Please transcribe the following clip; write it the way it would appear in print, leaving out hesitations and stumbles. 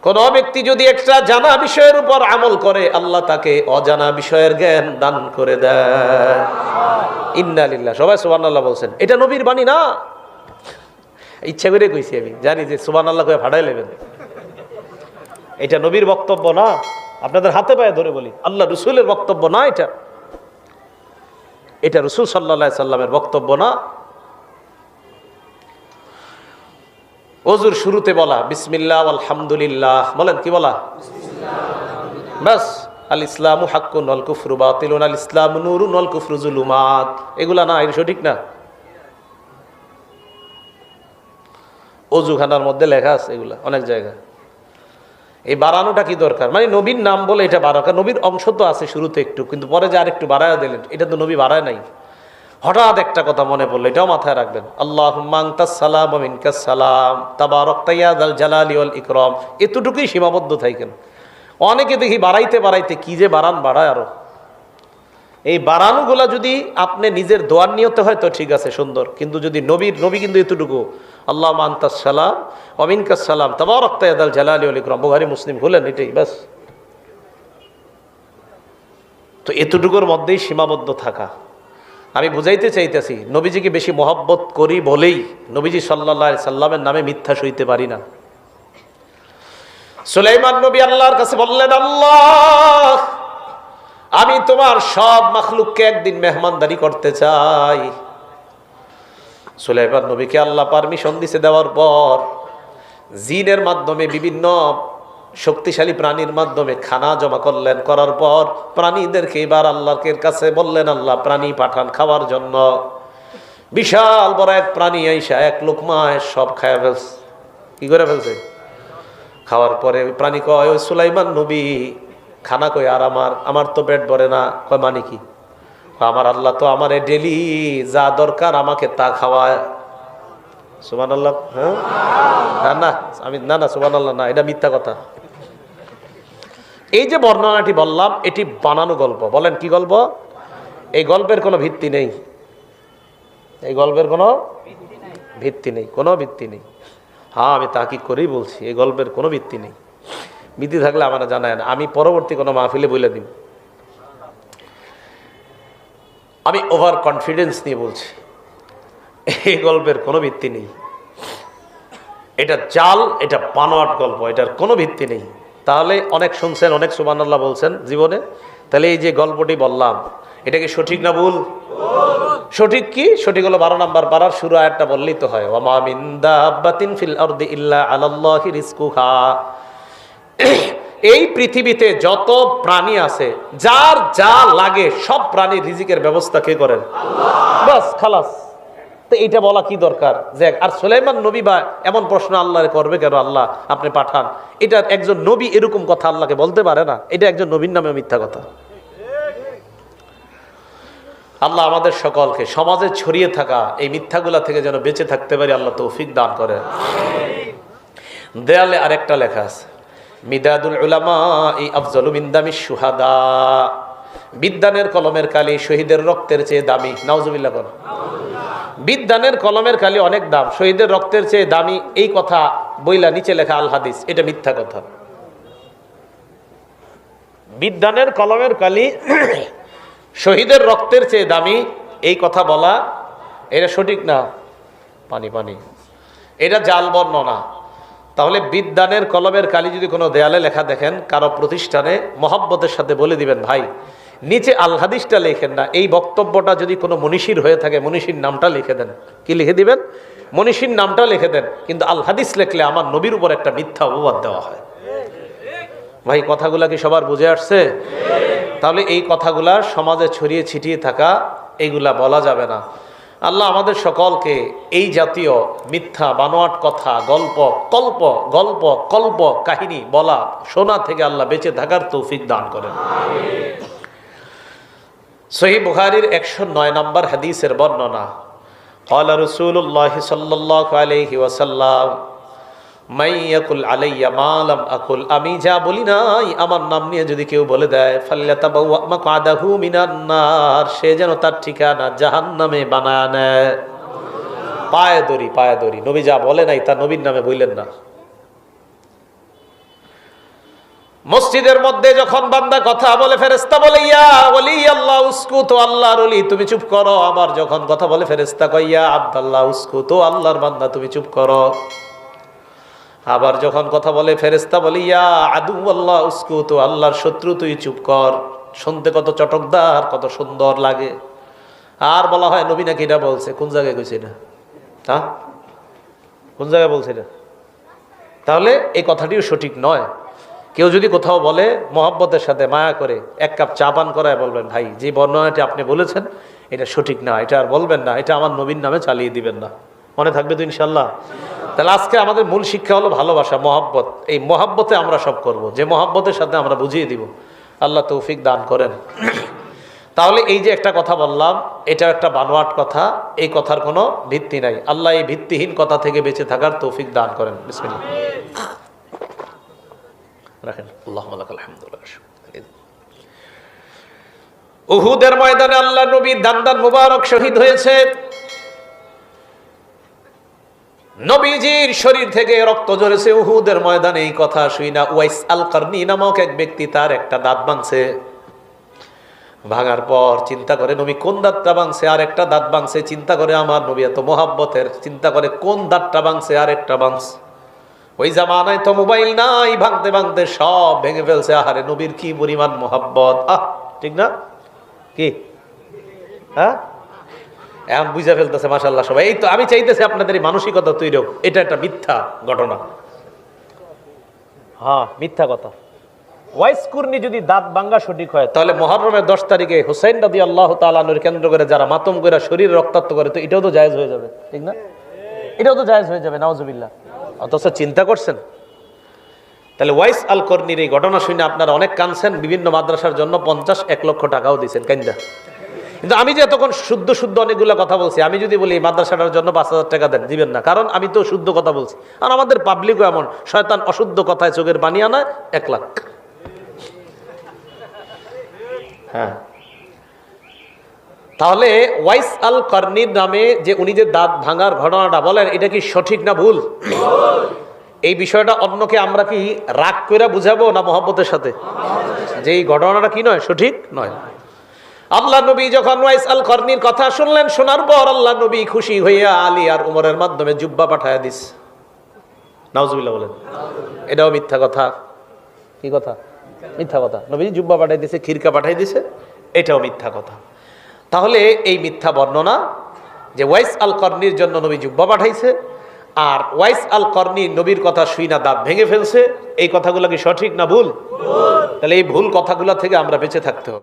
কোন ব্যক্তি যদি একটা জানা বিষয়ের উপর আমল করে, আল্লাহ তাকে অজানা বিষয়ের জ্ঞান দান করে দেয়। ইন্না লিল্লাহ, সবাই সুবহানাল্লাহ বলছেন। এটা নবীর বাণী না, ইচ্ছা করে কইছি, আমি জানি যে সুবহানাল্লাহ কয়ে ফাটাই নেবেন। এটা নবীর বক্তব্য না, আপনাদের হাতে পায়ে ধরে বলি, আল্লাহ রসুলের বক্তব্য না, এটা রসুল সাল্লাল্লাহু আলাইহি সাল্লামের বক্তব্য না। ওযুর শুরুতে বলা বিসমিল্লাহ আলহামদুলিল্লাহ, বলেন কি বলা? বাস। আল ইসলামু হাক্কুন ওয়াল কুফরু বাতিলুন, আল ইসলামু নূরুন ওয়াল কুফরু যুলুমাত, এগুলা না, এটা সঠিক না। ওযুখানার মধ্যে লেখা আছে এগুলা অনেক জায়গায়। এই বাড়ানোটা কি দরকার? মানে নবীর নাম বলে এটা বাড়াকা, নবীর অংশ তো আছে শুরুতে একটু, কিন্তু পরে যে আরেকটু বাড়ায় দিলেন, এটা তো নবী বাড়ায় নাই। হঠাৎ একটা কথা মনে পড়লো, এটাও মাথায় রাখবেন। আল্লাহুম্মা আনতাস সালাম ওয়া মিনকাস সালাম তাবারাকতা ইয়া যাল জালালি ওয়াল ইকরাম, এতটুকুই সীমাবদ্ধ থাকেন। অনেকে দেখি বাড়াইতে বাড়াইতে কি যে বাড়ায় আরো। এই বাড়ানোগুলা যদি আপনি নিজের দোয়ার নিয়তে হয় তো ঠিক আছে, সুন্দর, কিন্তু যদি নবী কিন্তু এতটুকু, আল্লাহুম্মা আনতাস সালাম ওয়া মিনকাস সালাম তাবারাকতা ইয়া যাল জালালি ওয়াল ইকরাম, বুখারী মুসলিম খুলেন, এটাই বাস। তো এতটুকুর মধ্যেই সীমাবদ্ধ থাকা। আমি বুঝাইতে চাইতেছি, নবীজিকে বেশি মহব্বত করি বলেই নবীজি সাল্লাল্লাহু আলাইহি সাল্লামের নামে মিথ্যা সইতে পারি না। সুলাইমান নবী আল্লাহর কাছে বললেন, আল্লাহ, আমি তোমার সব মাখলুককে একদিন মেহমানদারি করতে চাই। সুলাইমান নবীকে আল্লাহ পারমিশন দিছে, দেওয়ার পর জিনের মাধ্যমে, বিভিন্ন শক্তিশালী প্রাণীর মাধ্যমে খানা জমা করলেন। করার পর প্রাণীদেরকে এবার আল্লাহর কাছে বললেন, আল্লাহ প্রাণী পাঠান খাওয়ার জন্য। বিশাল বড় এক প্রাণী আইসা এক লোকমায় সব খায় ফেলছে। কি করে ফেলছে? খাওয়ার পরে ওই প্রাণী কয়, ওই সুলাইমান নবী খানা কই, আর আমার তো পেট ভরে না। কয় মানে কি? আমার আল্লাহ তো আমারে ডেলি যা দরকার আমাকে তা খাওয়ায়। সুবহানাল্লাহ। হ্যাঁ, না আমি না সুবহানাল্লাহ না, এটা মিথ্যা কথা। এই যে বর্ণনাটি বললাম, এটি বানানো গল্প। বলেন কি গল্প? এই গল্পের কোনো ভিত্তি নেই, এই গল্পের কোনো ভিত্তি নেই, কোনো ভিত্তি নেই। হ্যাঁ, আমি তাকিদ করেই বলছি, এই গল্পের কোনো ভিত্তি নেই। ভিত্তি থাকলে আমার জানায় না, আমি পরবর্তী কোনো মাহফিলে বলে দিব। আমি ওভার কনফিডেন্স নিয়ে বলছি, এই গল্পের কোনো ভিত্তি নেই। এটা জাল, এটা বানোয়াট গল্প, এটার কোনো ভিত্তি নেই। তাহলে অনেক শুনছেন, অনেক সুবহানাল্লাহ বলছেন জীবনে, তাহলে এই যে গল্পটি বললাম, এটা কি সঠিক না ভুল? সঠিক। কি সঠিক? হলো 12 নম্বর পারার শুরু আয়াতটা বললেই তো হয়, ওয়া মা মিন দাব্বাতিন ফিল আরদি ইল্লা আলাল্লাহি রিজকুহা। এই পৃথিবীতে যত প্রাণী আছে, যার যা লাগে সব প্রাণীর রিজিকের ব্যবস্থা কে করেন? আল্লাহ। বাস, খালাস। তো এইটা বলা কি দরকার? যে আর সুলাইমান নবী বা এমন প্রশ্ন আল্লাহরে করবে কেন, আল্লাহ আপনি পাঠান? এটা একজন নবী এরকম কথা আল্লাহকে বলতে পারে না। এটা একজন নবীর নামে মিথ্যা কথা। আল্লাহ আমাদের সকলকে সমাজে ছড়িয়ে থাকা এই মিথ্যাগুলা থেকে যেন বেঁচে থাকতে পারি, আল্লাহ তৌফিক দান করেন। দেয়ালে আরেকটা লেখা আছে, মিদাদুল উলামা আফজালু মিন দামিশ শুহাদা। বিদ্যানের কলমের কালি শহীদের রক্তের চেয়ে দামি। নাউজুবিল্লাহ বল। বিদ্যানের কলমের কালি অনেক দাম, শহীদের রক্তের চেয়ে দামি, এই কথা বইলা নিচে লেখা আল হাদিস, এটা মিথ্যা কথা। বিদ্যানের কলমের কালি শহীদের রক্তের চেয়ে দামি, এই কথা বলা এটা সঠিক না। পানি পানি, এটা জাল বর্ণনা। তাহলে বিদ্যানের কলমের কালি যদি কোনো দেয়ালে লেখা দেখেন কারো প্রতিষ্ঠানে, মহব্বতের সাথে বলে দিবেন, ভাই নিচে আল হাদিসটা লিখেন না, এই বক্তব্যটা যদি কোনো মনীষীর হয়ে থাকে মনীষীর নামটা লিখে দেন। কি লিখে দিবেন? মনীষীর নামটা লিখে দেন। কিন্তু আল হাদিস লিখলে আমার নবীর উপর একটা মিথ্যা অপবাদ দেওয়া হয়। ভাই কথাগুলা কি সবার বুঝে আসছে? তাহলে এই কথাগুলা সমাজে ছড়িয়ে ছিটিয়ে থাকা, এইগুলা বলা যাবে না। আল্লাহ আমাদের সকলকে এই জাতীয় মিথ্যা বানোয়াট কথা, কল্প কাহিনী বলা, শোনা থেকে আল্লাহ বেঁচে থাকার তৌফিক দান করেন। সহিহ বুখারীর 109 নম্বর হাদিসের বর্ণনা, ক্বালা রাসূলুল্লাহ সাল্লাল্লাহু আলাইহি ওয়াসাল্লাম, মাইয়াকুল আলাইয়া মা লাম আকুল, আমি যা বলি নাই আমার নাম নিয়ে যদি কেউ বলে দেয়, ফাল্যাতাবাওয়া মাকআদাহু মিনান নার, সে যেন তার ঠিকানা জাহান্নামে বানায় নেয়। পায়ে ধরি, নবী যা বলে নাই তা নবীর নামে বললেন না। মসজিদের মধ্যে যখন বান্দা কথা বলে ফেরেশতা বলে ইয়া ওলি আল্লাহ উসকুত, আল্লাহর ওলি তুমি চুপ করো। আবার যখন কথা বলে ফেরেশতা কয় ইয়া আব্দুল্লাহ উসকুত, আল্লাহর বান্দা তুমি চুপ করো। আবার যখন কথা বলে ফেরেশতা বলে ইয়া আদু আল্লাহ উসকুত, আল্লাহর শত্রু তুই চুপ কর। শুনতে কত চটকদার, কত সুন্দর লাগে। আর বলা হয় নবী নাকি এটা বলছে। কোন জায়গায় কইছে এটা? হ্যাঁ, কোন জায়গায় বলছে এটা? তাহলে এই কথাটিও সঠিক নয়। কেউ যদি কোথাও বলে মহব্বতের সাথে মায়া করে এক কাপ চা পান করায় বলবেন ভাই যে বর্ণনাটি আপনি বলেছেন এটা সঠিক না, এটা আর বলবেন না, এটা আমার নবীর নামে চালিয়ে দিবেন না। মনে থাকবে তো ইনশাল্লাহ? তাহলে আজকে আমাদের মূল শিক্ষা হলো ভালোবাসা, মহব্বত। এই মহব্বতে আমরা সব করব, যে মহব্বতের সাথে আমরা বুঝিয়ে দিব। আল্লাহ তৌফিক দান করেন। তাহলে এই যে একটা কথা বললাম, এটা একটা বানোয়াট কথা, এই কথার কোনো ভিত্তি নাই। আল্লাহ এই ভিত্তিহীন কথা থেকে বেঁচে থাকার তৌফিক দান করেন। বিসমিল্লাহ রাখেন। আল্লাহুম্মা লাকাল হামদু ওয়া শুকর। উহুদের ময়দানে আল্লাহ নবী দান্দান মুবারক শহীদ হয়েছে। নবীজির শরীর থেকে রক্ত ঝরেছে উহুদের ময়দানে। এই কথা শুই না উয়াইস আল কারনি নামক এক ব্যক্তি তার একটা দাঁত ভাঙছে। ভাঙার পর চিন্তা করে নবী কোন দাঁতটা ভাঙছে, আর একটা দাঁত ভাঙছে। চিন্তা করে আমার নবী এত মোহাব্বতের, চিন্তা করে কোন দাঁতটা ভাঙছে আর একটা ভাঙছে। ওই জামানায় তো মোবাইল নাই, ভাঙতে ভাঙতে সব ভেঙে ফেলছে। আহারে নবীর কি পরিমাণ মোহাব্বত। ঠিক না? কি হ্যাঁ, এখন বুঝা ফেলতেছে মাশাআল্লাহ সবাই। এই তো আমি চাইতেছি আপনাদের এই মানসিকতা তৈরি হোক। এটা একটা মিথ্যা ঘটনা। হ্যাঁ, মিথ্যা কথা। ওয়াইস কুরনি যদি দাঁত ভাঙ্গা সঠিক হয়, তাহলে মুহররমের 10 তারিখে হুসাইন রাদিয়াল্লাহু তাআলা আনহুর কেন্দ্র করে যারা মাতম করে শরীর রক্তাক্ত করে, তো এটাও তো জায়েজ হয়ে যাবে। ঠিক না? এটাও তো জায়েজ হয়ে যাবে। নাউজুবিল্লাহ। অথচ চিন্তা করছেন? তাহলে ওয়াইস আল কর্নির এই ঘটনা শুনে আপনারা অনেক কাঁদছেন, বিভিন্ন মাদ্রাসার জন্য 50-1 লক্ষ টাকাও দিয়েছেন কাইন্দা। কিন্তু আমি যে এতক্ষণ শুদ্ধ শুদ্ধ অনেকগুলো কথা বলছি, আমি যদি বলি মাদ্রাসাটার জন্য 5,000 টাকা দেন, দিবেন না। কারণ আমি তো শুদ্ধ কথা বলছি। আর আমাদের পাবলিকও এমন, শয়তান অশুদ্ধ কথায় চোখের পানি আনায় 1 লাখ। হ্যাঁ, তাহলে ওয়াইস আল কর্নির নামে যে উনি যে দাঁত ভাঙার ঘটনাটা বলেন, এটা কি সঠিক না ভুল? এই বিষয়টা অন্যকে আমরা কি রাগ করে বুঝাবো না মহব্বতের সাথে? যে এই ঘটনাটা কি নয়, সঠিক নয়। আল্লাহ নবী যখন ওয়াইস আল কর্নির কথা শুনলেন, শোনার পর আল্লাহ নবী খুশি হইয়া আলী আর উমরের মাধ্যমে জুব্বা পাঠায় দিস। নাউজুবিল্লাহ বলেন। এটাও মিথ্যা কথা। কি কথা? মিথ্যা কথা। নবী জুব্বা পাঠাই দিছে, খিরকা পাঠাই দিছে, এটাও মিথ্যা কথা। তাহলে এই মিথ্যা বর্ণনা যে ওয়াইস আল কর্নির জন্য নবী জুব্বা পাঠাইছে, আর ওয়াইস আল কর্নি নবীর কথা শুই না দাঁত ভেঙে ফেলছে, এই কথাগুলো কি সঠিক না ভুল? তাহলে এই ভুল কথাগুলো থেকে আমরা বেঁচে থাকতে হবে।